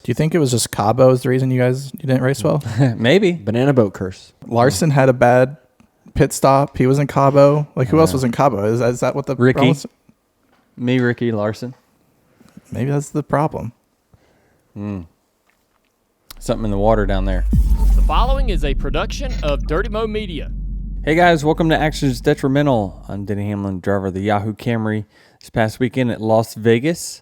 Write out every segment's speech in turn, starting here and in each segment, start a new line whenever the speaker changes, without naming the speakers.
Do you think it was just Cabo is the reason you didn't race well?
Maybe.
Banana boat curse.
Larson had a bad pit stop. He was in Cabo. Like, who else was in Cabo? Is that what the
Ricky?
problem was?
Me, Ricky, Larson.
Maybe that's the problem.
Something in the water down there.
The following is a production of Dirty Mo Media.
Hey guys, welcome to Action's Detrimental. I'm Denny Hamlin, driver of the Yahoo Camry. This past weekend at Las Vegas.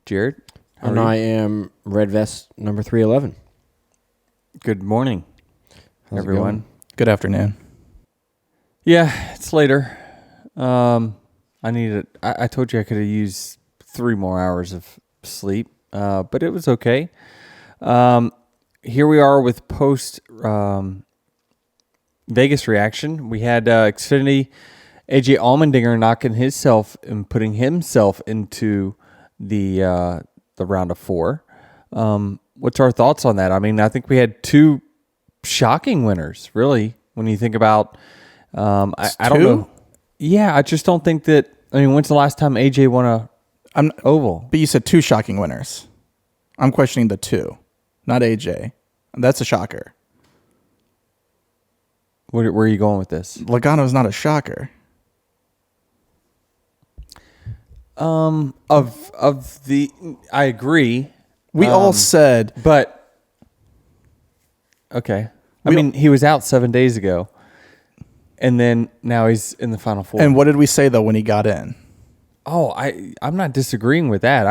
Jared?
And I am Red Vest number 311.
Good morning,
How's it
everyone.
going?
Good afternoon.
Yeah, it's later. I told you I could have used 3 more hours of sleep, but it was okay. Here we are with post Vegas reaction. We had Xfinity AJ Allmendinger knocking himself and putting himself into the round of 4. What's our thoughts on that? I mean, I think we had 2 shocking winners, really, when you think about. I don't know. Yeah, I just don't think that. I mean, when's the last time AJ won a oval?
But you said 2 shocking winners. I'm questioning the 2, not AJ. That's a shocker.
Where are you going with this?
Logano is not a shocker.
I agree.
We all said,
but okay. I mean, he was out 7 days ago, and then now he's in the Final 4.
and what did we say though when he got in?
Oh, I'm not disagreeing with that.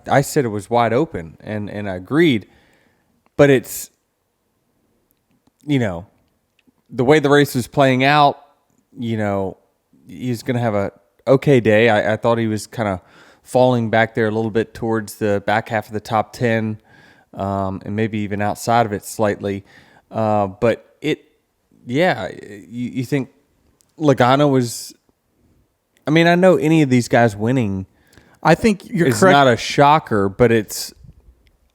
I said it was wide open, and I agreed. But it's, the way the race was playing out, he's going to have a okay day. I thought he was kind of falling back there a little bit towards the back half of the top 10, and maybe even outside of it slightly. But you think Logano was. I mean, I know any of these guys winning.
I think you're
it's
correct.
not a shocker, but it's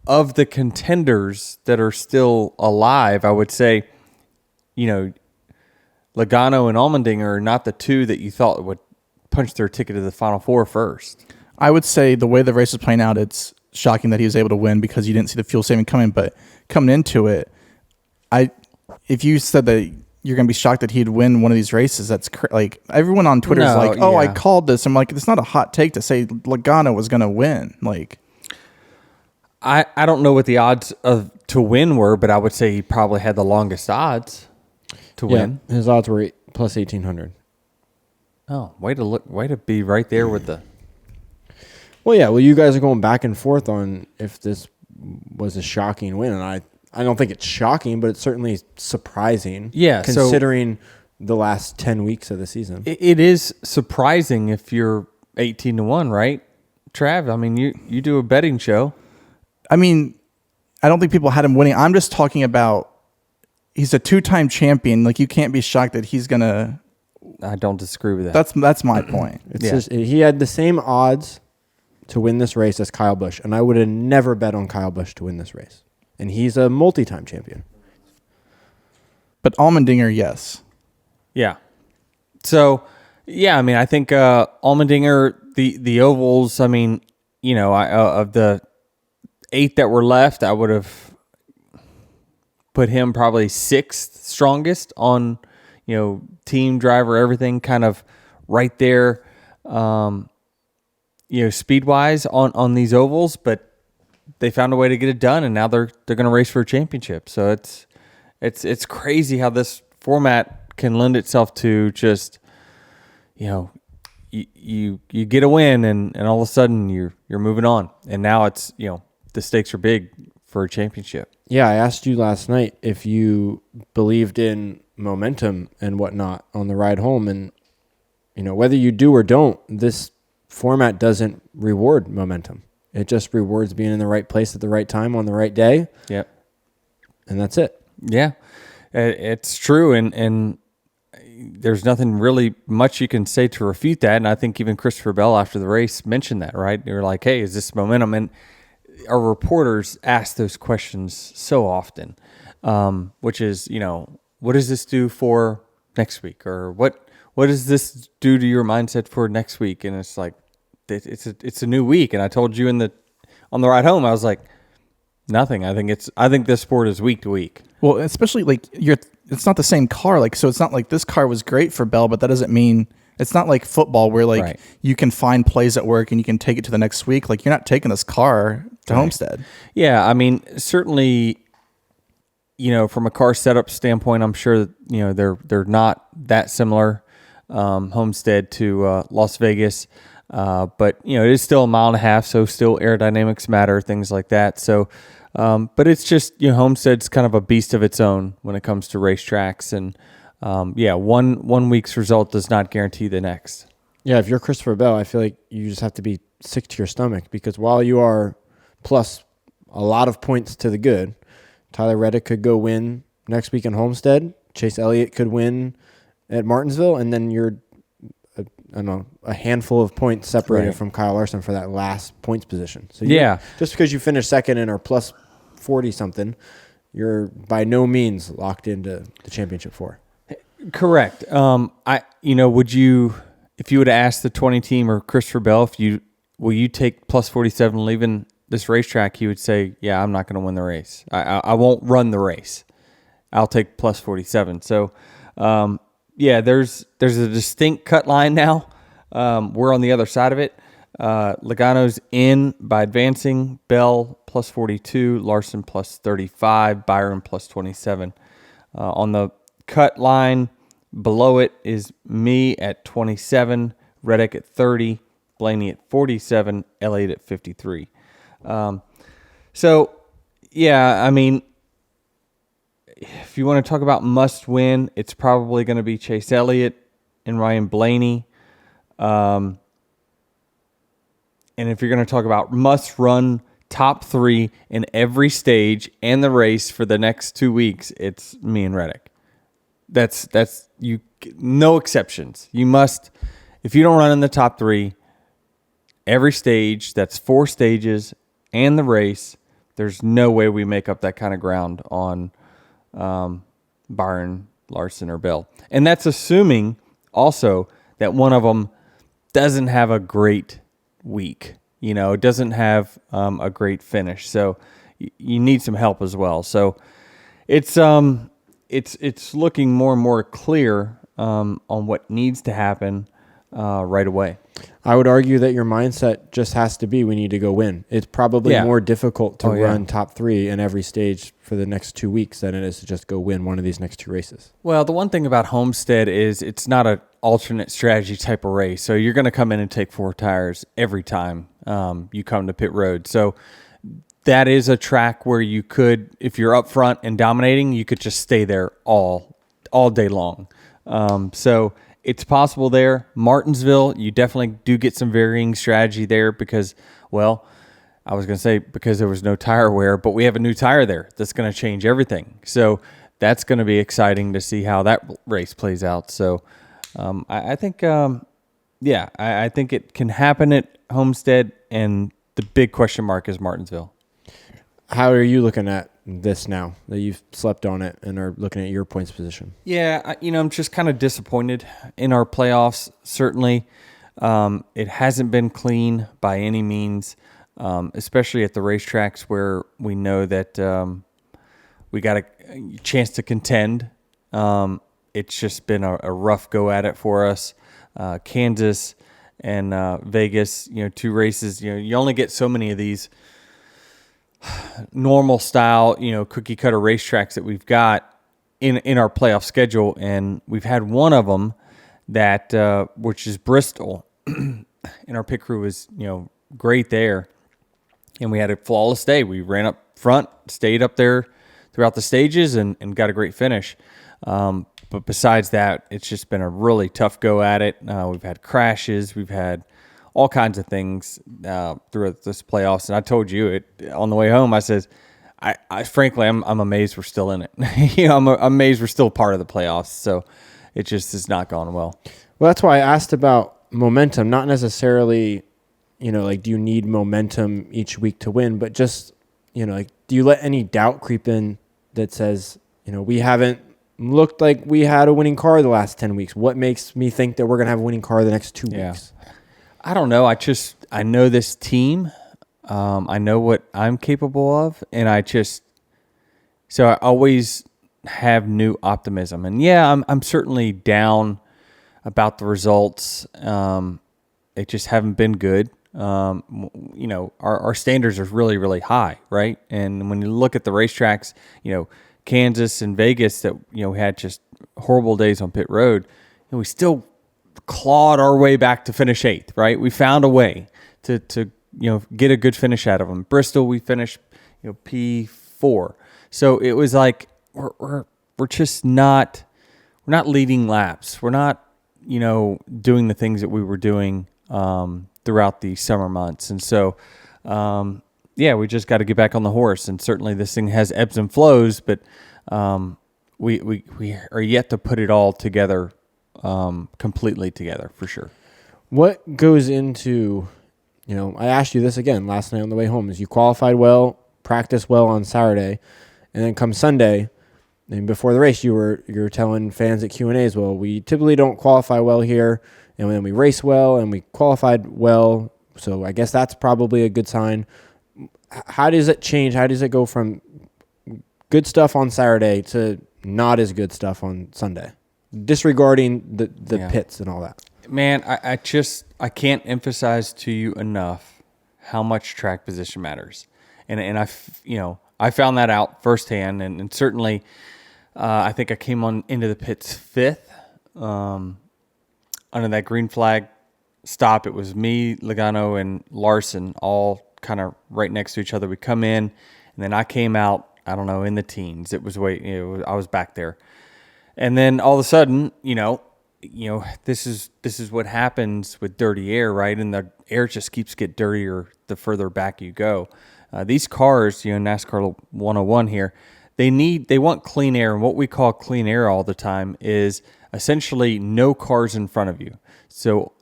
of the contenders that are still alive. I would say, Logano and Allmendinger are not the 2 that you thought would punch their ticket to the Final 4 first.
I would say the way the race is playing out, it's shocking that he was able to win because you didn't see the fuel saving coming. But coming into it, if you said that you're going to be shocked that he'd win one of these races, that's like everyone on Twitter is like, "Oh, I called this." I'm like, it's not a hot take to say Logano was going to win. Like,
I don't know what the odds to win were, but I would say he probably had the longest odds to win.
His odds were plus 1,800.
Oh, way to be right there with the.
Well, yeah. Well, you guys are going back and forth on if this was a shocking win, and I don't think it's shocking, but it's certainly surprising.
Yeah,
considering the last 10 weeks of the season.
It is surprising if you're 18-1, right, Trav? I mean, you do a betting show.
I mean, I don't think people had him winning. I'm just talking about he's a 2-time champion. Like, you can't be shocked that he's gonna.
I don't disagree with that.
That's my point.
It's just he had the same odds to win this race as Kyle Busch, and I would have never bet on Kyle Busch to win this race. And he's a multi-time champion.
But Allmendinger, yes.
Yeah. So, yeah, I mean, I think Allmendinger, the ovals, I mean, of the 8 that were left, I would have put him probably 6th strongest on, team driver, everything kind of right there, speed-wise on these ovals, but they found a way to get it done, and now they're going to race for a championship. So it's crazy how this format can lend itself to just, you get a win, and all of a sudden you're moving on, and now it's the stakes are big for a championship.
Yeah, I asked you last night if you believed in momentum and whatnot on the ride home, and whether you do or don't, this format doesn't reward momentum. It just rewards being in the right place at the right time on the right day.
Yep.
And that's it.
Yeah, it's true. And there's nothing really much you can say to refute that. And I think even Christopher Bell after the race mentioned that, right? They were like, hey, is this momentum? And our reporters ask those questions so often, which is, what does this do for next week? Or what does this do to your mindset for next week? And it's like, it's a new week, and I told you on the ride home, I was like, Nothing. I think this sport is week to week.
Well, especially like it's not the same car. Like, so it's not like this car was great for Bell, but that doesn't mean it's not like football where like
Right.
you can find plays at work and you can take it to the next week. Like, you're not taking this car to Homestead.
Yeah, I mean, certainly, from a car setup standpoint, I'm sure they're not that similar, Homestead to Las Vegas, but it is still a mile and a half, so still aerodynamics matter, things like that. So, but it's just Homestead's kind of a beast of its own when it comes to racetracks, and one week's result does not guarantee the next.
Yeah, if you're Christopher Bell, I feel like you just have to be sick to your stomach, because while you are plus a lot of points to the good, Tyler Reddick could go win next week in Homestead. Chase Elliott could win at Martinsville, and then you're, a handful of points separated from Kyle Larson for that last points position. So just because you finish second and are plus 40 something, you're by no means locked into the championship four.
Correct. Would you, if you would have asked the 20 team or Christopher Bell, will you take plus 47 leaving this racetrack, he would say, yeah, I'm not going to win the race. I won't run the race. I'll take plus 47. So, there's a distinct cut line now. We're on the other side of it. Logano's in by advancing. Bell plus 42, Larson plus 35, Byron plus 27. On the cut line below it is me at 27, Reddick at 30, Blaney at 47, Elliott at 53. If you want to talk about must win, it's probably going to be Chase Elliott and Ryan Blaney. And if you're going to talk about must run top three in every stage and the race for the next 2 weeks, it's me and Reddick. That's you. No exceptions. You must, if you don't run in the top three, every stage, that's 4 stages, and the race, there's no way we make up that kind of ground on Byron, Larson, or Bell. And that's assuming also that one of them doesn't have a great week, doesn't have a great finish. So you need some help as well. So it's looking more and more clear on what needs to happen right away.
I would argue that your mindset just has to be, we need to go win. It's probably more difficult to run top 3 in every stage for the next 2 weeks than it is to just go win one of these next 2 races.
Well, the one thing about Homestead is it's not an alternate strategy type of race. So you're going to come in and take 4 tires every time you come to pit road. So that is a track where you could, if you're up front and dominating, you could just stay there all day long. So it's possible there. Martinsville, you definitely do get some varying strategy there because, I was going to say because there was no tire wear, but we have a new tire there that's going to change everything. So that's going to be exciting to see how that race plays out. So I think, I think it can happen at Homestead, and the big question mark is Martinsville.
How are you looking at this now that you've slept on it and are looking at your points position?
Yeah, I'm just kind of disappointed in our playoffs, certainly. It hasn't been clean by any means, especially at the racetracks where we know that we got a chance to contend. It's just been a rough go at it for us. Kansas and Vegas, 2 races, you only get so many of these normal style, cookie cutter racetracks that we've got in our playoff schedule. And we've had one of them that, which is Bristol, and our pit crew was, great there. And we had a flawless day. We ran up front, stayed up there throughout the stages and got a great finish. But besides that, it's just been a really tough go at it. We've had crashes. We've had all kinds of things throughout this playoffs. And I told you it on the way home. I says, I frankly, I'm amazed we're still in it. I'm amazed we're still part of the playoffs. So it just has not gone well.
Well, that's why I asked about momentum, not necessarily, do you need momentum each week to win, but just, do you let any doubt creep in that says, we haven't looked like we had a winning car the last 10 weeks. What makes me think that we're going to have a winning car the next 2 weeks?
I don't know. I know this team. I know what I'm capable of, and so I always have new optimism. And yeah, I'm certainly down about the results. They just haven't been good. Our standards are really, really high, right? And when you look at the racetracks, Kansas and Vegas that, had just horrible days on pit road, and we still clawed our way back to finish 8th, right? We found a way to get a good finish out of them. Bristol, we finished, P4. So it was like, we're just not leading laps. We're not, doing the things that we were doing, throughout the summer months. And so, we just got to get back on the horse. And certainly this thing has ebbs and flows, but we are yet to put it all together, completely together for sure.
What goes into, I asked you this again last night on the way home, is you qualified well, practiced well on Saturday, and then come Sunday, and before the race, you were telling fans at Q&As, well, we typically don't qualify well here, and then we race well, and we qualified well, so I guess that's probably a good sign. How does it change? How does it go from good stuff on Saturday to not as good stuff on Sunday, disregarding the pits and all that?
Man, I can't emphasize to you enough how much track position matters, and I found that out firsthand, and certainly I think I came on into the pits 5th. Under that green flag stop, it was me, Logano, and Larson all kind of right next to each other. We come in, and then I came out, I don't know, in the teens. It was I was back there. And then all of a sudden, this is what happens with dirty air, right? And the air just keeps getting dirtier the further back you go. These cars, NASCAR 101 here, they want clean air. And what we call clean air all the time is essentially no cars in front of you. So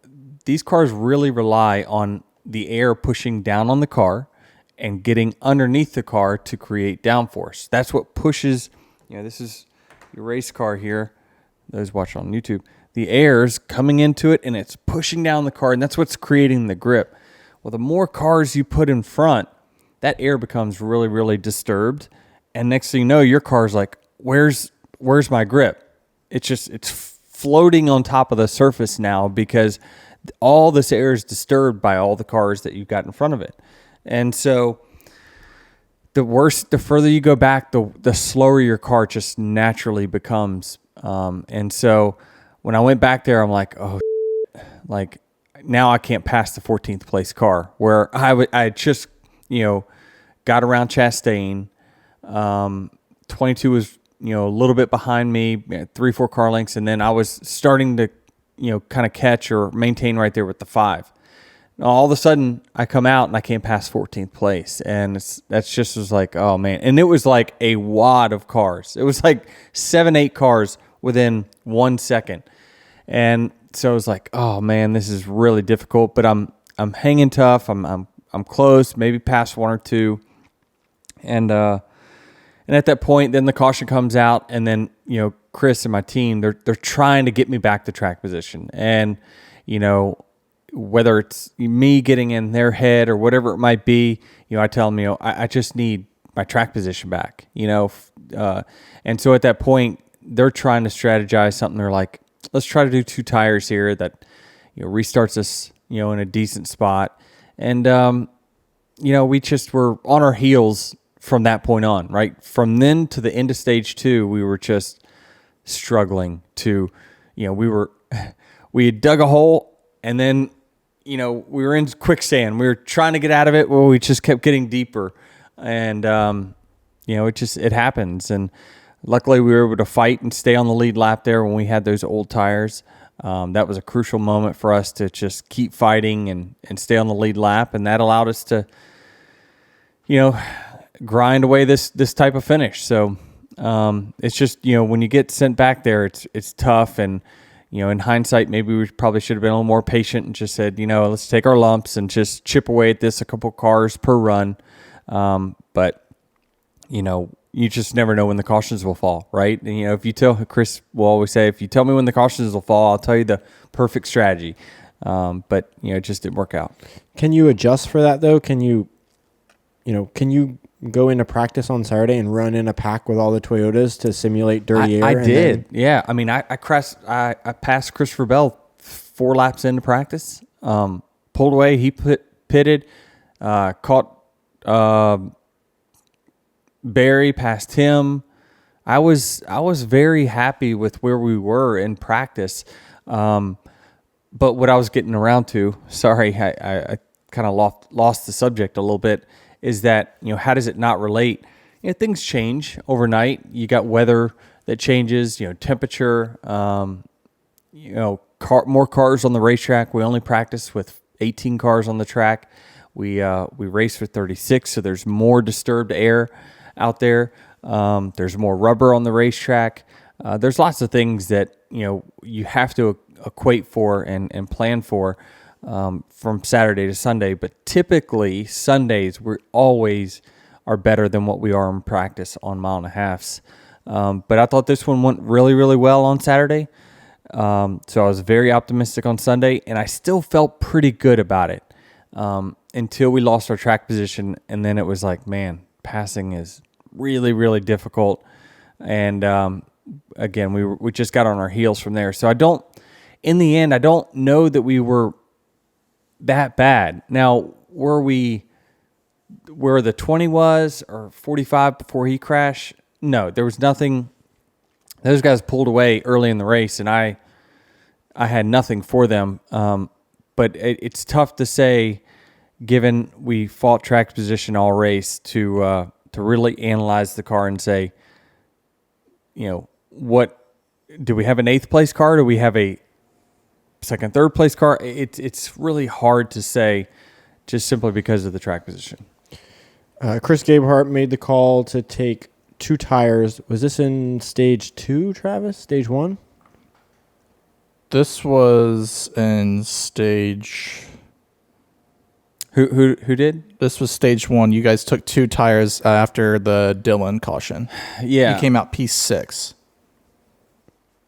these cars really rely on the air pushing down on the car and getting underneath the car to create downforce. That's what pushes, this is your race car here. Those watching on YouTube, the air's coming into it and it's pushing down the car, and that's what's creating the grip. Well, the more cars you put in front, that air becomes really, really disturbed. And next thing you know, your car's like, where's my grip? It's floating on top of the surface now because all this air is disturbed by all the cars that you've got in front of it. And so the further you go back, the slower your car just naturally becomes. And so when I went back there, I'm like, oh, like now I can't pass the 14th place car, where I just, got around Chastain. 22 was, a little bit behind me, 3-4 car lengths. And then I was starting to, kind of catch or maintain right there with the 5. All of a sudden I come out and I can't pass 14th place. And that's just was like, oh man. And it was like a wad of cars. It was like 7-8 cars within 1 second. And so I was like, oh man, this is really difficult, but I'm hanging tough. I'm close, maybe past 1 or 2. And at that point, then the caution comes out, and then, Chris and my team, they're trying to get me back to track position. And, whether it's me getting in their head or whatever it might be, I tell them, I just need my track position back, and so at that point, they're trying to strategize something. They're like, let's try to do 2 tires here that, restarts us, in a decent spot. And, we just were on our heels from that point on, right? From then to the end of stage 2, we were just struggling to, we had dug a hole, and then, we were in quicksand. We were trying to get out of it. Well, we just kept getting deeper, and, it happens. And luckily we were able to fight and stay on the lead lap there when we had those old tires. That was a crucial moment for us to just keep fighting and stay on the lead lap. And that allowed us to, grind away this type of finish. So it's just, when you get sent back there, it's tough. And, in hindsight, maybe we probably should have been a little more patient and just said, let's take our lumps and just chip away at this, a couple cars per run. But, you just never know when the cautions will fall, right? And, if you tell, Chris will always say, if you tell me when the cautions will fall, I'll tell you the perfect strategy. But, it just didn't work out.
Can you adjust for that, though? Can you can you go into practice on Saturday and run in a pack with all the Toyotas to simulate dirty air?
I did. Yeah. I mean, I passed Christopher Bell 4 laps into practice, pulled away. He pitted, caught Barry, passed him. I was very happy with where we were in practice. But what I was getting around to, sorry, I kind of lost the subject a little bit, is that, how does it not relate? Things change overnight. You got weather that changes, temperature, more cars on the racetrack. We only practice with 18 cars on the track. We race for 36, so there's more disturbed air out there. There's more rubber on the racetrack. There's lots of things that, you have to equate for and plan for from Saturday to Sunday. But typically, Sundays, we always are better than what we are in practice on 1.5 miles. But I thought this one went really, really well on Saturday. So I was very optimistic on Sunday, and I still felt pretty good about it until we lost our track position. And then it was like, man, passing is really, really difficult. And again, we just got on our heels from there. So in the end, I don't know that we were that bad. Now, were we where the 20 was or 45 before he crashed? No, there was nothing. Those guys pulled away early in the race, and I had nothing for them. But it's tough to say, given we fought track position all race, to really analyze the car and say, what do we have, an 8th place car? Do we have a 2nd, 3rd place car? It's really hard to say, just simply because of the track position.
Chris Gabehart made the call to take 2 tires. Was this in stage 2, Travis? Stage 1?
This was in stage.
Who did?
This was stage 1. You guys took 2 tires after the Dillon caution.
Yeah.
You came out P6.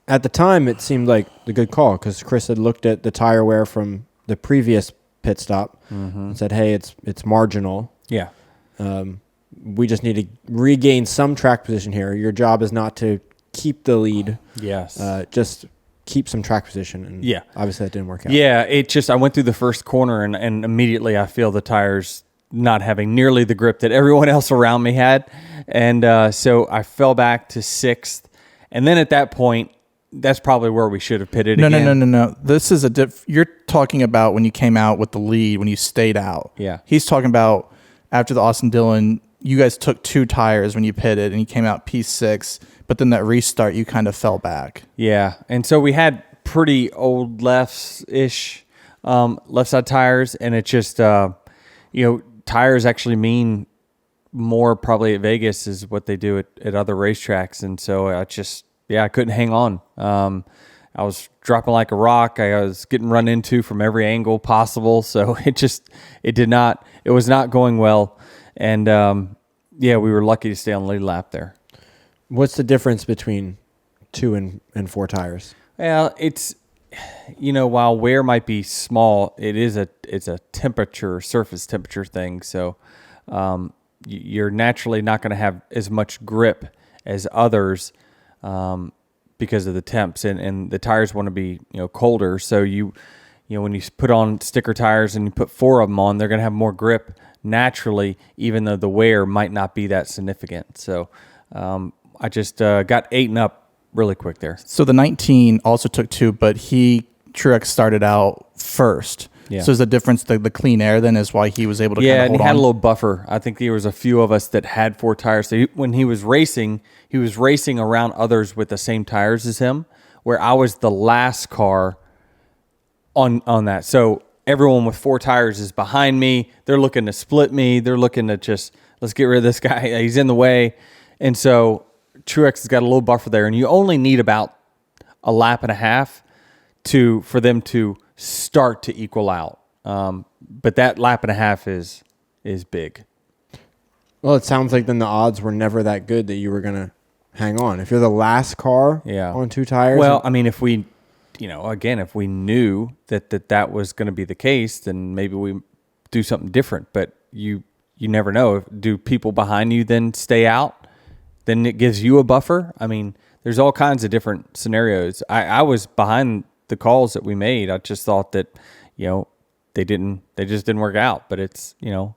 At the time, it seemed like the good call because Chris had looked at the tire wear from the previous pit stop and said, "Hey, it's marginal.
Yeah.
We just need to regain some track position here. Your job is not to keep the lead.
Yes.
Just keep some track position." And
yeah,
obviously that didn't work out.
Yeah, I went through the first corner and immediately I feel the tires not having nearly the grip that everyone else around me had, and so I fell back to 6th, and then at that point, that's probably where we should have pitted again.
No. This is you're talking about when you came out with the lead, when you stayed out.
Yeah.
He's talking about after the Austin Dillon, you guys took 2 tires when you pitted and you came out P6, but then that restart, you kind of fell back.
Yeah. And so we had pretty old left-ish left side tires, and it just, tires actually mean more probably at Vegas is what they do at other racetracks. And so I couldn't hang on. I was dropping like a rock. I was getting run into from every angle possible. So it was not going well. And we were lucky to stay on the lead lap there.
What's the difference between 2 and 4 tires?
Well, it's, while wear might be small, it's a temperature, surface temperature thing. So you're naturally not going to have as much grip as others because of the temps, and the tires want to be colder. So when you put on sticker tires and you put 4 of them on, they're going to have more grip naturally, even though the wear might not be that significant. So I just got 8 and up really quick there.
So the 19 also took 2, but Truex started out first.
Yeah.
So is the difference the clean air then is why he was able to kind of hold on?
Yeah, and he had a little buffer. I think there was a few of us that had 4 tires. So when he was racing around others with the same tires as him, where I was the last car on that. So everyone with 4 tires is behind me. They're looking to split me. They're looking to just, let's get rid of this guy. He's in the way. And so Truex has got a little buffer there, and you only need about a lap and a half for them to start to equal out. But that lap and a half is big.
Well, it sounds like then the odds were never that good that you were going to hang on. If you're the last car on 2 tires.
Well, I mean, if we, if we knew that was going to be the case, then maybe we do something different. But you you never know. Do people behind you then stay out? Then it gives you a buffer. I mean, there's all kinds of different scenarios. I was behind the calls that we made. I just thought that, they just didn't work out. But it's,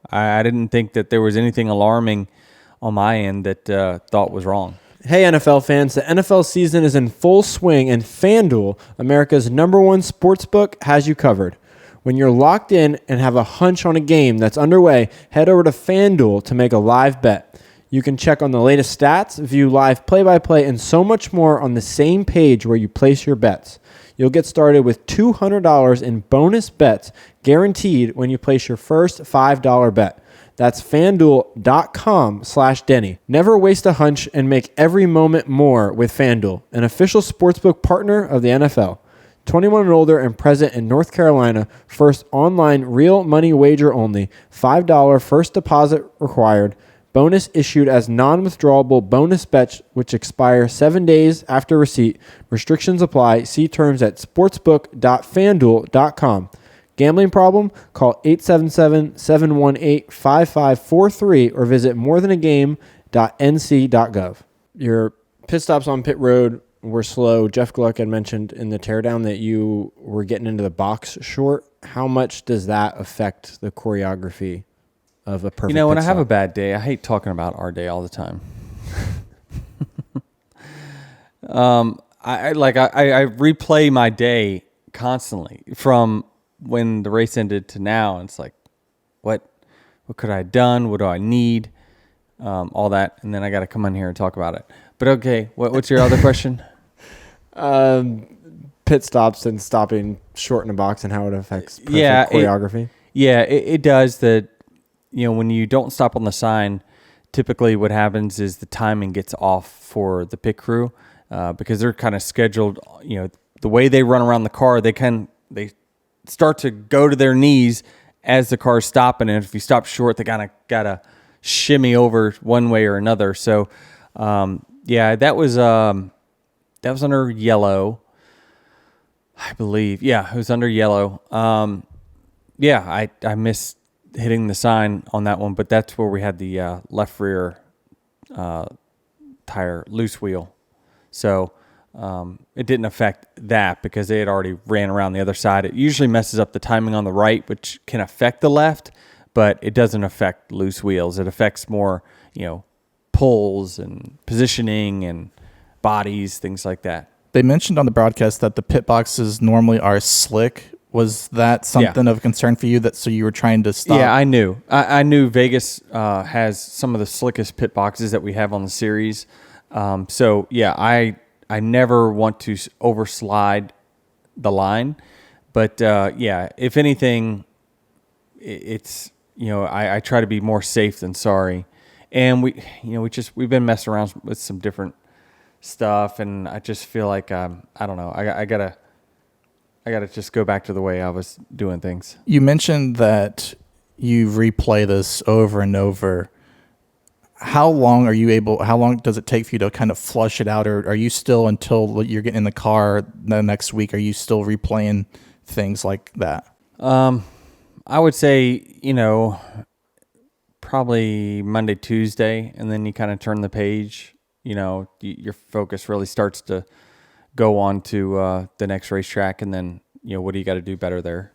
I didn't think that there was anything alarming on my end that thought was wrong.
Hey, NFL fans, the NFL season is in full swing, and FanDuel, America's #1 sportsbook, has you covered. When you're locked in and have a hunch on a game that's underway, head over to FanDuel to make a live bet. You can check on the latest stats, view live play-by-play, and so much more on the same page where you place your bets. You'll get started with $200 in bonus bets guaranteed when you place your first $5 bet. That's FanDuel.com/Denny. Never waste a hunch and make every moment more with FanDuel, an official sportsbook partner of the NFL. 21 and older and present in North Carolina. First online real money wager only. $5 first deposit required. Bonus issued as non-withdrawable bonus bets which expire 7 days after receipt. Restrictions apply. See terms at sportsbook.fanduel.com. Gambling problem? Call 877-718-5543 or visit morethanagame.nc.gov. Your pit stops on pit road were slow. Jeff Gluck had mentioned in the teardown that you were getting into the box short. How much does that affect the choreography of a perfect
When
pit
I have
stop?
a bad day, I hate talking about our day all the time. I replay my day constantly from when the race ended to now. And it's like, what could I have done? What do I need? All that. And then I got to come in here and talk about it. But okay, what's your other question?
Pit stops and stopping short in a box and how it affects perfect choreography.
It does. That, when you don't stop on the sign, typically what happens is the timing gets off for the pit crew because they're kind of scheduled. The way they run around the car, they start to go to their knees as the car's stopping, and if you stop short, they kind of gotta shimmy over one way or another. So, that was under yellow, I believe. Yeah, it was under yellow. I missed hitting the sign on that one, but that's where we had the left rear tire loose wheel. So it didn't affect that because they had already ran around the other side. It usually messes up the timing on the right, which can affect the left, but it doesn't affect loose wheels. It affects more, pulls and positioning and bodies, things like that.
They mentioned on the broadcast that the pit boxes normally are slick. Was that something of concern for you? So you were trying to stop?
Yeah, I knew. I knew Vegas has some of the slickest pit boxes that we have on the series. I never want to overslide the line. But, if anything, it's, I try to be more safe than sorry. And we've been messing around with some different stuff, and I just feel like, I don't know, I gotta just go back to the way I was doing things.
You mentioned that you replay this over and over. How long does it take for you to kind of flush it out? Or are you still, until you're getting in the car the next week, are you still replaying things like that?
I would say, probably Monday, Tuesday, and then you kind of turn the page. Your focus really starts to go on to the next racetrack, and then, what do you got to do better there?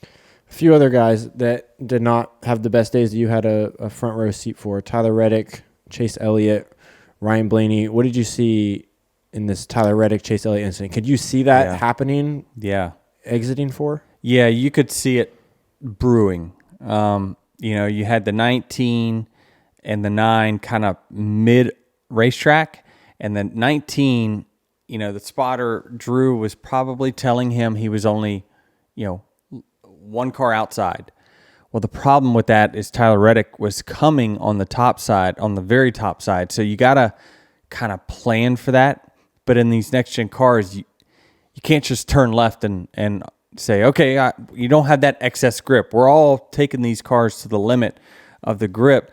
A few other guys that did not have the best days that you had a front row seat for: Tyler Reddick, Chase Elliott, Ryan Blaney. What did you see in this Tyler Reddick, Chase Elliott incident? Could you see that happening?
Yeah.
Exiting for?
Yeah, you could see it brewing. You had the 19 and the 9 kind of mid racetrack, and then 19, the spotter Drew was probably telling him he was only, one car outside. Well, the problem with that is Tyler Reddick was coming on the top side, on the very top side. So you got to kind of plan for that. But in these next gen cars, you can't just turn left and say, okay, you don't have that excess grip. We're all taking these cars to the limit of the grip.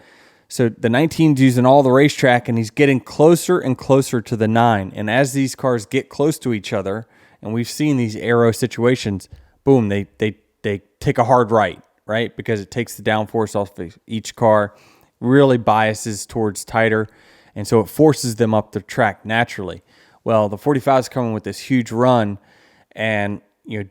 So the 19's using all the racetrack, and he's getting closer and closer to the 9. And as these cars get close to each other, and we've seen these aero situations, boom, they take a hard right, right? Because it takes the downforce off of each car, really biases towards tighter, and so it forces them up the track naturally. Well, the 45 is coming with this huge run, and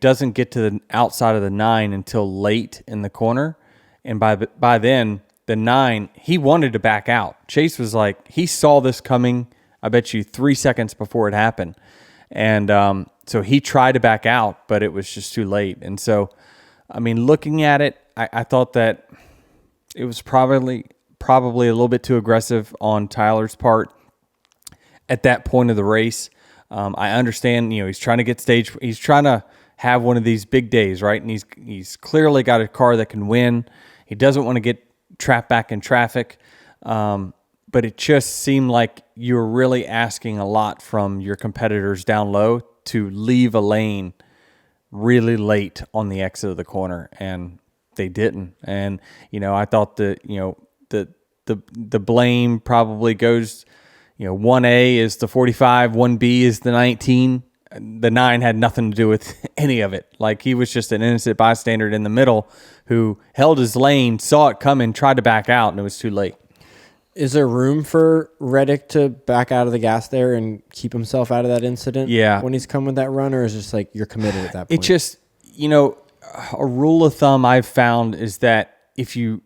doesn't get to the outside of the 9 until late in the corner, and by then the 9, he wanted to back out. Chase was like, he saw this coming, I bet you 3 seconds before it happened, and so he tried to back out, but it was just too late. And so, I mean, looking at it, I thought that it was probably a little bit too aggressive on Tyler's part at that point of the race. I understand, he's trying to get he's trying to have one of these big days, right? And he's clearly got a car that can win. He doesn't want to get trapped back in traffic. But it just seemed like you were really asking a lot from your competitors down low to leave a lane really late on the exit of the corner, and they didn't. And I thought that the blame probably goes. 1A is the 45, 1B is the 19. The 9 had nothing to do with any of it. Like, he was just an innocent bystander in the middle who held his lane, saw it coming, tried to back out, and it was too late.
Is there room for Reddick to back out of the gas there and keep himself out of that incident?
Yeah.
When he's come with that run, or is it just like you're committed at that point?
It just, a rule of thumb I've found is that if you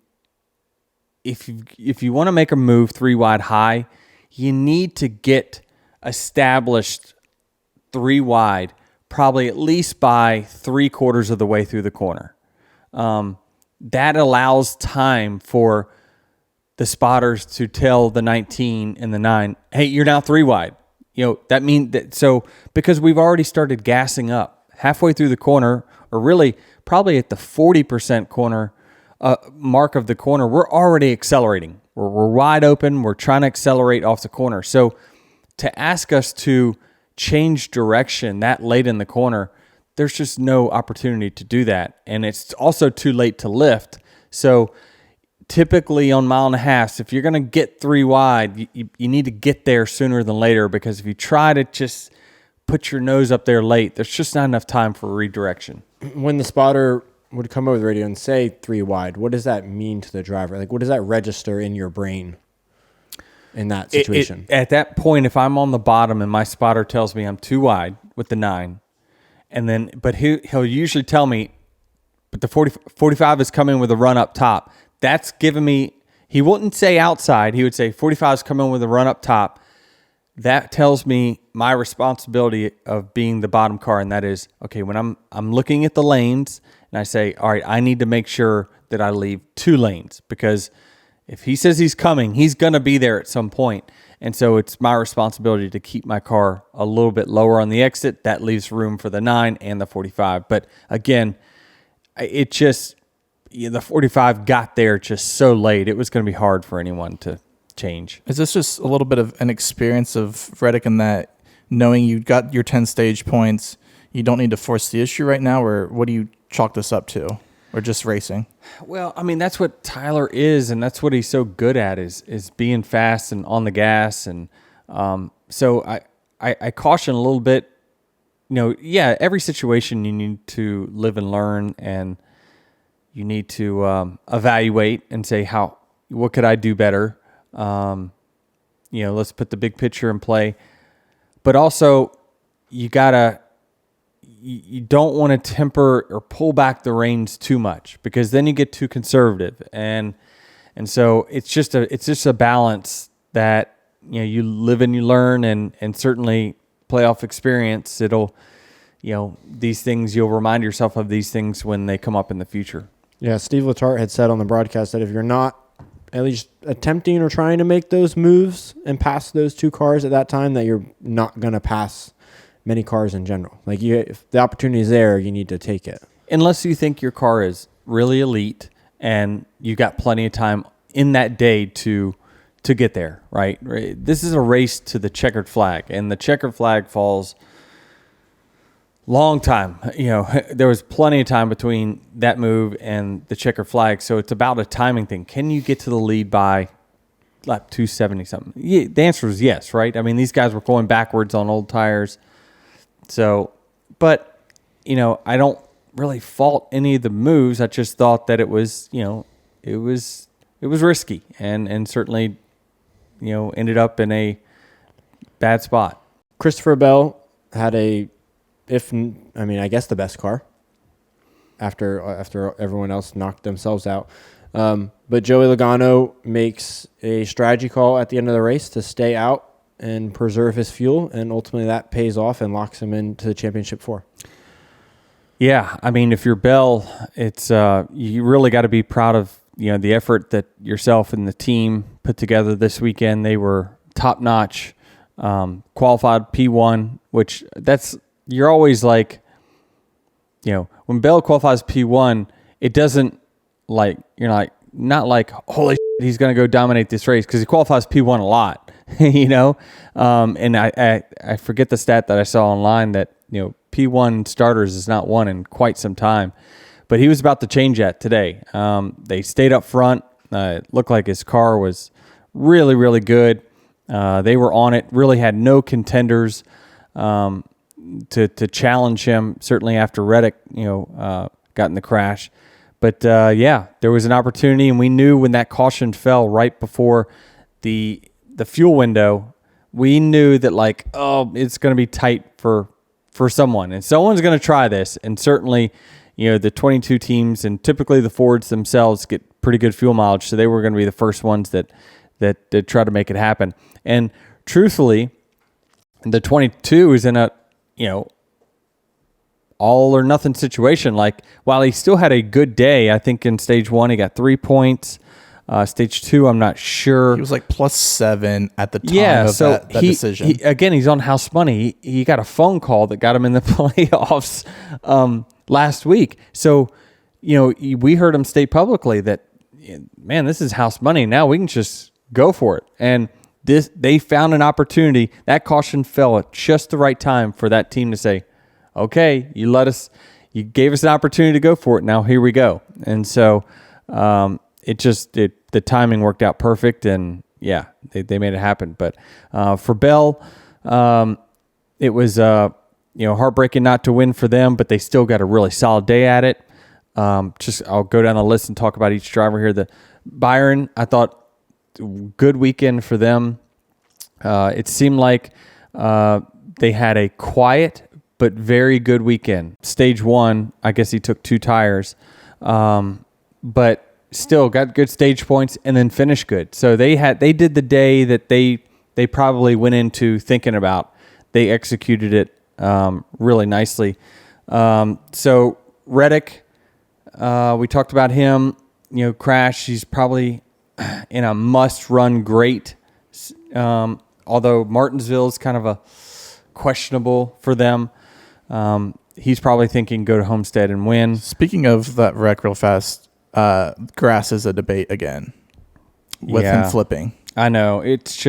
want to make a move 3 wide high, you need to get established 3 wide, probably at least by 3/4 of the way through the corner. That allows time for the spotters to tell the 19 and the 9, hey, you're now 3 wide. That means that, so because we've already started gassing up halfway through the corner, or really probably at the 40% corner mark of the corner, we're already accelerating. We're wide open. We're trying to accelerate off the corner. So to ask us to change direction that late in the corner, there's just no opportunity to do that. And it's also too late to lift. So typically on 1.5 miles, if you're going to get 3 wide, you need to get there sooner than later, because if you try to just put your nose up there late, there's just not enough time for redirection.
When the spotter would come over the radio and say 3 wide, what does that mean to the driver? Like, what does that register in your brain in that situation?
At that point, if I'm on the bottom and my spotter tells me I'm 2 wide with the 9, but he'll usually tell me, but the 45 is coming with a run up top. That's giving me, he wouldn't say outside. He would say 45 is coming with a run up top. That tells me my responsibility of being the bottom car, and that is, okay, when I'm looking at the lanes and I say, all right, I need to make sure that I leave 2 lanes, because if he says he's coming, he's going to be there at some point. And so it's my responsibility to keep my car a little bit lower on the exit. That leaves room for the 9 and the 45. But again, it just, the 45 got there just so late. It was going to be hard for anyone to change.
Is this just a little bit of an experience of Reddick in that, knowing you got your 10 stage points, you don't need to force the issue right now, or what do you chalk this up to? Or just racing?
Well, I mean, that's what Tyler is, and that's what he's so good at, is being fast and on the gas. And so I caution a little bit. Every situation you need to live and learn, and you need to evaluate and say, what could I do better? Let's put the big picture in play. But also, you don't want to temper or pull back the reins too much, because then you get too conservative. And so it's just a balance that, you live and you learn, and certainly playoff experience, it'll, these things, you'll remind yourself of these things when they come up in the future.
Yeah, Steve Letarte had said on the broadcast that if you're not at least attempting or trying to make those moves and pass those 2 cars at that time, that you're not going to pass many cars in general. Like, if the opportunity is there, you need to take it.
Unless you think your car is really elite and you got plenty of time in that day to get there, right? This is a race to the checkered flag, and the checkered flag falls long time. There was plenty of time between that move and the checkered flag, so it's about a timing thing. Can you get to the lead by lap 270 something? Yeah, the answer is yes, right? I mean, these guys were going backwards on old tires. So, but, I don't really fault any of the moves. I just thought that it was, it was risky and certainly, ended up in a bad spot.
Christopher Bell had I guess the best car after everyone else knocked themselves out. But Joey Logano makes a strategy call at the end of the race to stay out and preserve his fuel, and ultimately that pays off and locks him into the championship 4.
Yeah, I mean, if you're Bell, it's you really got to be proud of the effort that yourself and the team put together this weekend. They were top notch, qualified P1, which you're always like, when Bell qualifies P1, it doesn't not like holy shit, he's going to go dominate this race, because he qualifies P1 a lot, and I forget the stat that I saw online that P1 starters is not won in quite some time, but he was about to change that today. They stayed up front. It looked like his car was really, really good. They were on it, really had no contenders to challenge him, certainly after Reddick, got in the crash. But there was an opportunity, and we knew when that caution fell right before the fuel window, we knew that it's going to be tight for someone, and someone's going to try this. And certainly, the 22 teams and typically the Fords themselves get pretty good fuel mileage, so they were going to be the first ones that try to make it happen. And truthfully, the 22 is in a all or nothing situation. Like, while he still had a good day, I think in stage 1 he got 3 points. Stage 2, I'm not sure.
He was like +7 at the time of that decision.
He's on house money. He got a phone call that got him in the playoffs last week. So, we heard him state publicly that, man, this is house money. Now we can just go for it. And they found an opportunity. That caution fell at just the right time for that team to say, okay, you gave us an opportunity to go for it. Now here we go. And so the timing worked out perfect, and they made it happen. But for Bell, it was heartbreaking not to win for them, but they still got a really solid day at it. I'll go down the list and talk about each driver here. The Byron, I thought, good weekend for them. It seemed like they had a quiet but very good weekend. Stage 1, I guess he took 2 tires, but still got good stage points and then finished good. So they did the day that they probably went into thinking about. They executed it really nicely. So Reddick, we talked about him, crash. He's probably in a must-run great, although Martinsville is kind of a questionable for them. He's probably thinking go to Homestead and win.
Speaking of that wreck real fast, grass is a debate again with him flipping.
I know. It's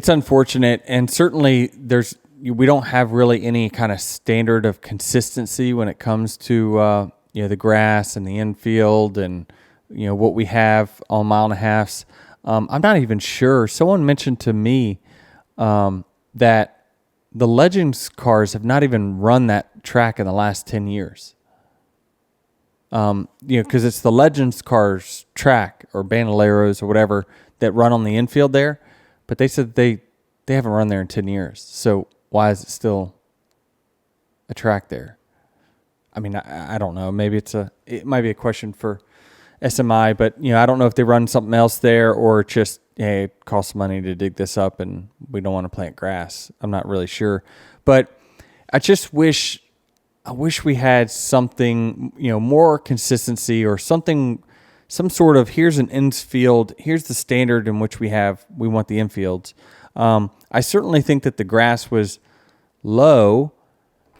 unfortunate, and certainly we don't have really any kind of standard of consistency when it comes to the grass and the infield and what we have on 1.5 miles. I'm not even sure. Someone mentioned to me that the Legends cars have not even run that track in the last 10 years. Because it's the Legends cars track or Bandoleros or whatever that run on the infield there. But they said they haven't run there in 10 years. So why is it still a track there? I mean, I don't know. Maybe it might be a question for SMI, but I don't know if they run something else there or just, hey, it costs money to dig this up and we don't want to plant grass. I'm not really sure. But I just wish we had something, more consistency or something, some sort of, here's an infield, here's the standard in which we want the infields. I certainly think that the grass was low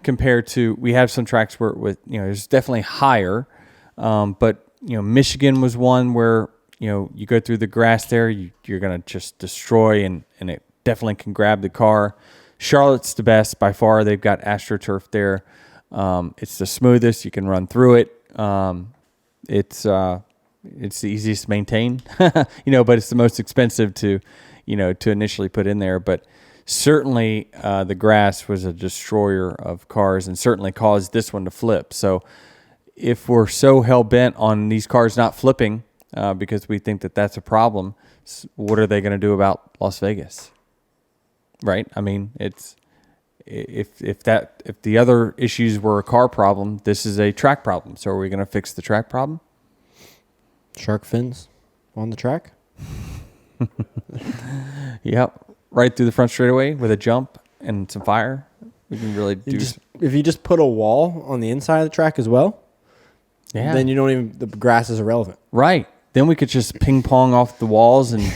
compared to, we have some tracks where it's definitely higher. But Michigan was one where, you go through the grass there, you're going to just destroy and it definitely can grab the car. Charlotte's the best by far. They've got AstroTurf there. It's the smoothest. You can run through it. It's the easiest to maintain, but it's the most expensive to initially put in there. But certainly the grass was a destroyer of cars and certainly caused this one to flip. So if we're so hell-bent on these cars not flipping because we think that that's a problem, what are they going to do about Las Vegas? Right? I mean, it's if the other issues were a car problem, this is a track problem. So are we going to fix the track problem?
Shark fins on the track?
Yep. Right through the front straightaway with a jump and some fire. We can really do.
If you just put a wall on the inside of the track as well, then the grass is irrelevant.
Right. Then we could just ping pong off the walls and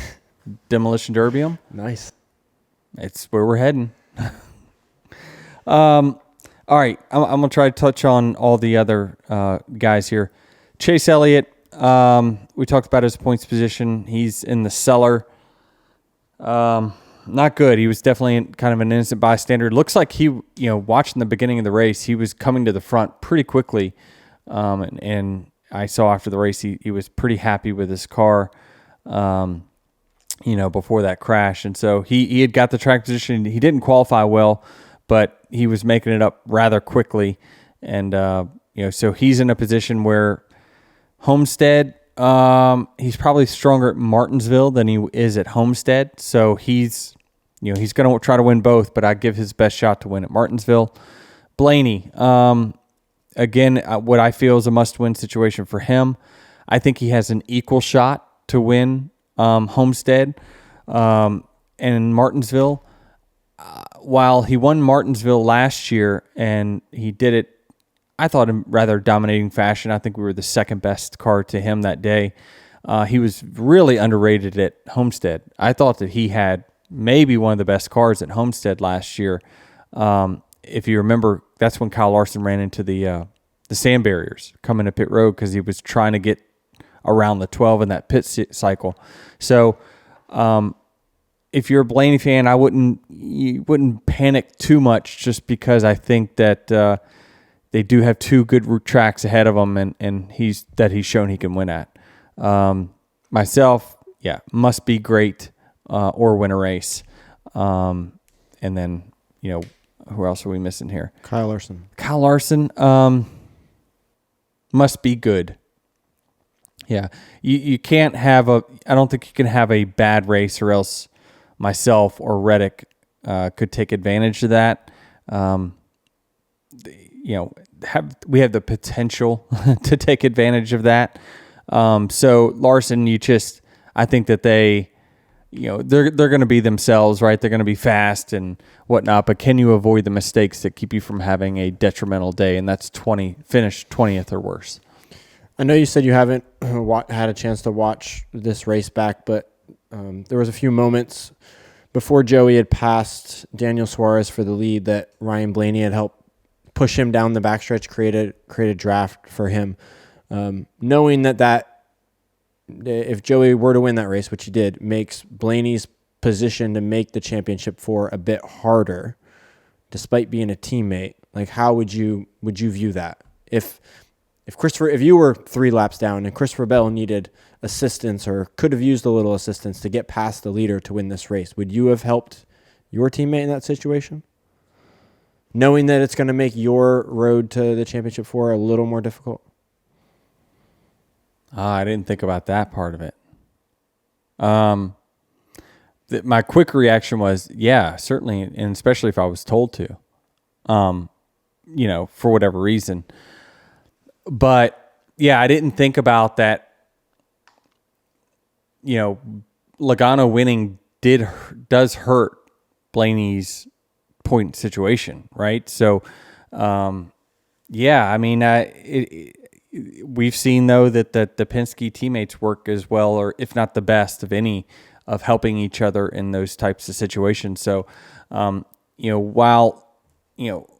demolition derby them.
Nice.
It's where we're heading. All right. I'm going to try to touch on all the other guys here. Chase Elliott, we talked about his points position. He's in the cellar. Not good. He was definitely kind of an innocent bystander. Looks like he, watching the beginning of the race, he was coming to the front pretty quickly. And I saw after the race, he was pretty happy with his car, before that crash. And so he had got the track position. He didn't qualify well, but he was making it up rather quickly. And, so he's in a position where Homestead, he's probably stronger at Martinsville than he is at Homestead. So he's going to try to win both, but I give his best shot to win at Martinsville. Blaney, again, what I feel is a must-win situation for him. I think he has an equal shot to win Homestead and Martinsville. While he won Martinsville last year, and he did it, I thought, in rather dominating fashion. I think we were the second best car to him that day. He was really underrated at Homestead. I thought that he had maybe one of the best cars at Homestead last year. If you remember, that's when Kyle Larson ran into the sand barriers coming to pit road because he was trying to get around the 12 in that pit cycle. So if you're a Blaney fan, you wouldn't panic too much just because I think that they do have two good tracks ahead of him, and he's shown he can win at. Myself, must be great or win a race. And then, who else are we missing here?
Kyle
Larson, must be good. Yeah. You can't have I don't think you can have a bad race, or else myself or Reddick could take advantage of that. We have the potential to take advantage of that. So Larson, I think that they're going to be themselves, right? They're going to be fast and whatnot, but can you avoid the mistakes that keep you from having a detrimental day? And that's finish 20th or worse.
I know you said you haven't had a chance to watch this race back, but there was a few moments before Joey had passed Daniel Suarez for the lead that Ryan Blaney had helped push him down the backstretch, create a draft for him. Knowing that if Joey were to win that race, which he did, makes Blaney's position to make the championship four a bit harder, despite being a teammate. Like, how would you view that? If you were 3 laps down and Christopher Bell needed assistance or could have used a little assistance to get past the leader to win this race, would you have helped your teammate in that situation? Knowing that it's going to make your road to the championship four a little more difficult?
I didn't think about that part of it. My quick reaction was, yeah, certainly, and especially if I was told to, for whatever reason. But yeah, I didn't think about that. Logano winning does hurt Blaney's point situation, right? So, we've seen though that the Penske teammates work as well, or if not the best of any, of helping each other in those types of situations. So,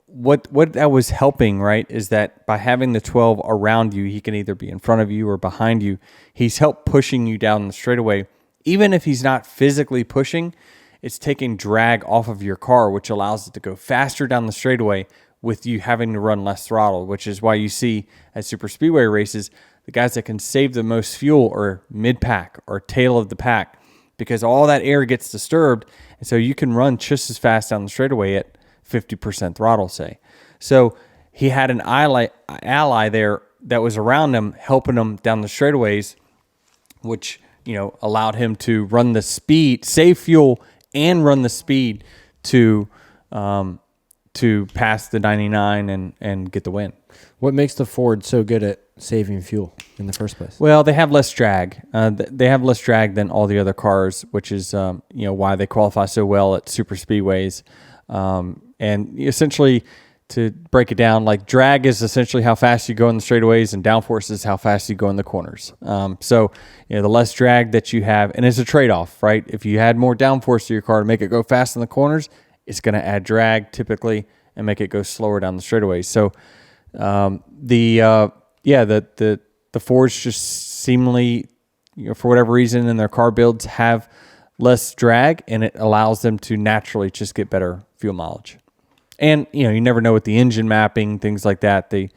what that was helping, right, is that by having the 12 around you, he can either be in front of you or behind you. He's helped pushing you down the straightaway. Even if he's not physically pushing, it's taking drag off of your car, which allows it to go faster down the straightaway with you having to run less throttle, which is why you see at super speedway races, the guys that can save the most fuel are mid-pack or tail of the pack. because all that air gets disturbed. And so you can run just as fast down the straightaway at 50% throttle, say. So he had an ally there that was around him, helping him down the straightaways, which, allowed him to run the speed, save fuel, and run the speed to pass the 99 and get the win.
What makes the Ford so good at saving fuel in the first place?
Well, they have less drag. They have less drag than all the other cars, which is why they qualify so well at super speedways. And essentially, to break it down, like drag is essentially how fast you go in the straightaways, and downforce is how fast you go in the corners. So the less drag that you have, and it's a trade-off, right? If you add more downforce to your car to make it go fast in the corners, it's going to add drag typically and make it go slower down the straightaways. So the Fords just seemingly, for whatever reason in their car builds, have less drag, and it allows them to naturally just get better fuel mileage. And you never know with the engine mapping, things like that. They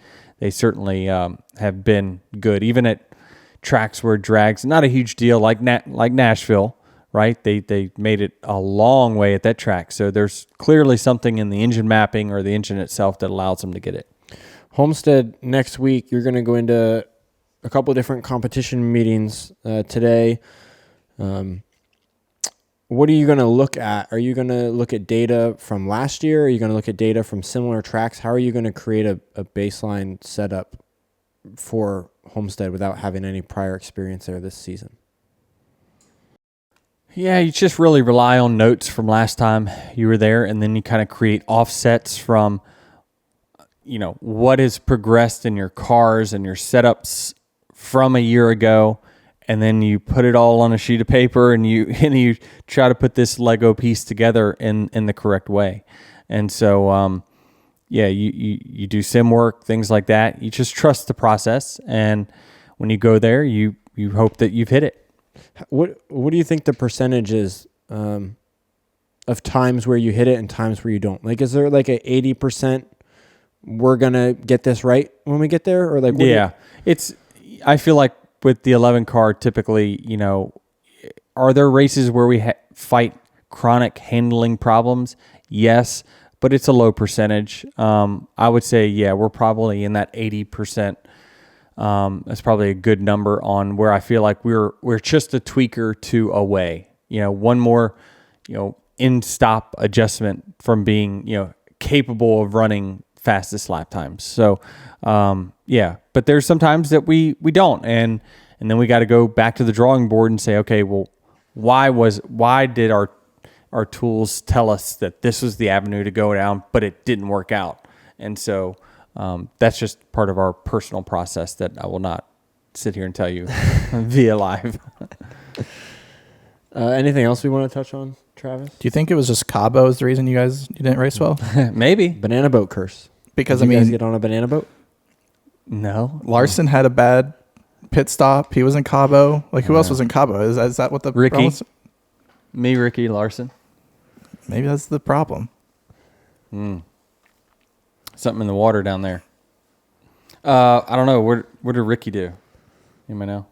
certainly have been good, even at tracks where drag's not a huge deal, like Nashville, right? They made it a long way at that track. So there's clearly something in the engine mapping or the engine itself that allows them to get it.
Homestead, next week, you're going to go into a couple of different competition meetings today. What are you going to look at? Are you going to look at data from last year? Are you going to look at data from similar tracks? How are you going to create a baseline setup for Homestead without having any prior experience there this season?
Yeah, you just really rely on notes from last time you were there, and then you kind of create offsets from what has progressed in your cars and your setups from a year ago. And then you put it all on a sheet of paper, and you try to put this Lego piece together in the correct way. And so, you do sim work, things like that. You just trust the process, and when you go there, you hope that you've hit it.
What do you think the percentage is of times where you hit it and times where you don't? Like, is there like a 80%? We're gonna get this right when we get there, or like?
I feel like with the 11 car, typically, are there races where we fight chronic handling problems? Yes, but it's a low percentage. I would say, we're probably in that 80%. That's probably a good number on where I feel like we're just a tweak or two away. One more, in-stop adjustment from being, capable of running fastest lap times. So, but there's sometimes that we don't, and then we got to go back to the drawing board and say, okay, well, why did our tools tell us that this was the avenue to go down, but it didn't work out? And so that's just part of our personal process that I will not sit here and tell you via live.
Anything else we want to touch on, Travis?
Do you think it was just Cabo is the reason you didn't race well?
Maybe.
Banana boat curse.
Because
Did you guys get on a banana boat?
No.
Larson had a bad pit stop. He was in Cabo. Like, who else was in Cabo? Is that what the
Ricky?
problem was?
Me, Ricky, Larson.
Maybe that's the problem.
Something in the water down there. I don't know. What did Ricky do? Anybody know?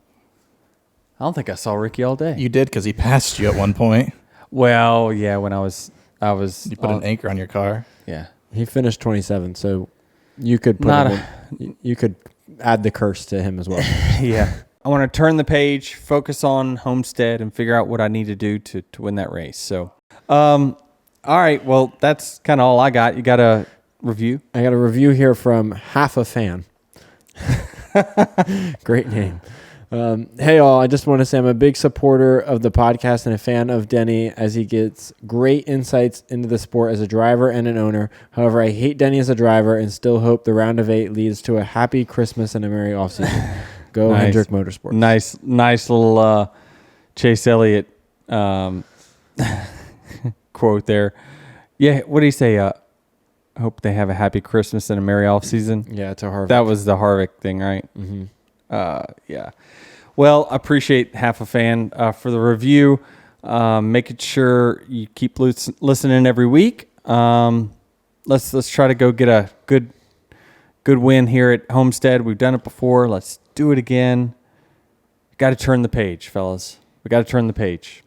I don't think I saw Ricky all day.
You did, because he passed you at one point.
Well, yeah, when I was.
You put an anchor on your car.
Yeah.
He finished 27th, so you could put you could add the curse to him as well.
Yeah. I want to turn the page, focus on Homestead, and figure out what I need to do to win that race. So, all right. Well, that's kind of all I got. You got a review?
I got a review here from Half a Fan. Great name. Hey all, I just want to say I'm a big supporter of the podcast and a fan of Denny as he gets great insights into the sport as a driver and an owner. However, I hate Denny as a driver and still hope the round of 8 leads to a happy Christmas and a merry offseason. Go
Nice.
Hendrick Motorsports.
Nice little Chase Elliott quote there. Yeah, what do you say? Hope they have a happy Christmas and a merry off season.
Yeah, it's a Harvick.
That was the Harvick thing, right?
Mm-hmm.
Yeah. Well, I appreciate Half a Fan for the review. Making sure you keep listening every week. Let's try to go get a good win here at Homestead. We've done it before. Let's do it again. Got to turn the page, fellas. We got to turn the page.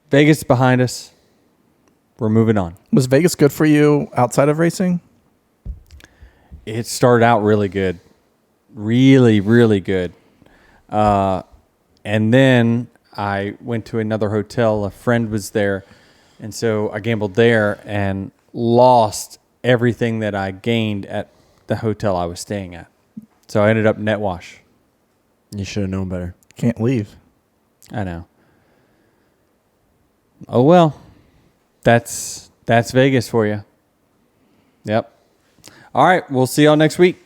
Vegas is behind us. We're moving on.
Was Vegas good for you outside of racing?
It started out really good. Really, really good. And then I went to another hotel. A friend was there. And so I gambled there and lost everything that I gained at the hotel I was staying at. So I ended up net wash.
You should have known better.
Can't leave.
I know. Oh, well. That's Vegas for you. Yep. All right. We'll see y'all next week.